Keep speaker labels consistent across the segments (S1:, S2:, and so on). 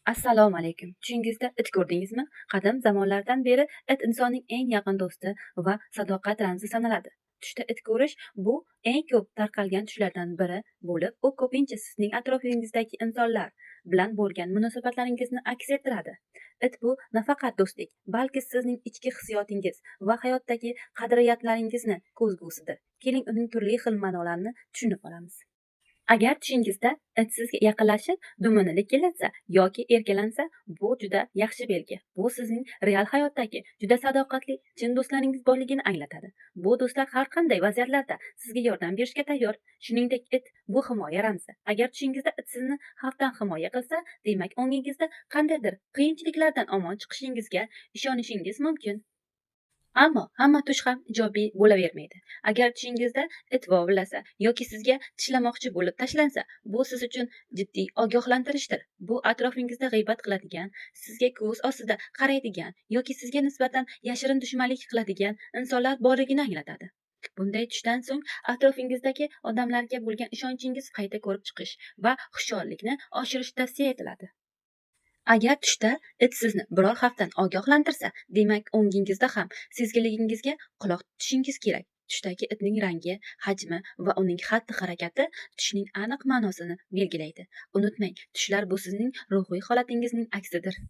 S1: Assalomu alaykum. Tushingizda it ko'rdingizmi? Qadim zamonlardan beri it insonning eng yaqin do'sti va sadoqat ramzi sanaladi. Tushda it ko'rish bu eng ko'p tarqalgan tushlardan biri bo'lib, u ko'pincha sizning atrofingizdagi insonlar bilan bo'lgan munosabatlaringizni aks ettiradi. It bu nafaqat do'stlik, balki sizning ichki hissiyotingiz va hayotdagi qadriyatlaringizni ko'zgusidir. Keling, uning turli xil ma'nolarini tushunib olamiz. Agar tushingizda it sizga yaqinlashib dumini likillatsa yoki erkalansa, bu juda yaxshi belgi. Bu sizning real hayotdagi juda sadoqatli, chin do'stlaringiz borligini anglatadi. Bu do'stlar har qanday vaziyatlarda sizga yordam berishga tayyor. Shuningdek, it bu himoya ramzi. Agar tushingizda it sizni xavfdan himoya qilsa, demak ongingizda qandaydir qiyinchiliklardan omon chiqishingizga ishonishingiz mumkin. Ammo hamma tush ham ijobiy bo'lavermaydi. Agar tushingizda it vovullasa yoki sizga tishlamoqchi bo'lib tashlansa, bu siz uchun jiddiy ogohlantirishdir. Bu atrofingizda g'iybat qiladigan, sizga ko'z ostida qaraydigan yoki sizga nisbatan yashirin dushmanlik qiladigan insonlar borligini anglatadi. Bunday tushdan so'ng atrofingizdagi odamlarga bo'lgan ishonchingiz qayta ko'rib chiqish va hushyorlikni oshirish tavsiya etiladi. Agar tushda it sizni biror xavfdan ogohlantirsa, demak o'ngingizda ham sezgiligingizga quloq tutishingiz kerak. Tushdagi itning rangi, hajmi va uning xatti-harakati tushning aniq ma'nosini belgilaydi. Unutmang, tushlar bu sizning ruhiy holatingizning aksidir.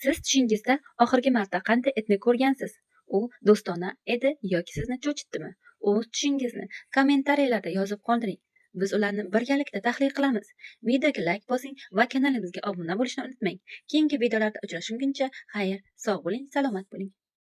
S1: Siz tushingizda oxirgi marta qanday itni ko'rgansiz? U do'stona edi yoki sizni cho'chitdimi? O'z tushingizni kommentariylarda yozib qoldiring. Biz ularni birgalikda tahlil qilamiz. Videoga like bosing va kanalimizga obuna bo'lishni unutmang. Keyingi videolarda uchrashguncha xayr, sog' bo'ling, salomat bo'ling.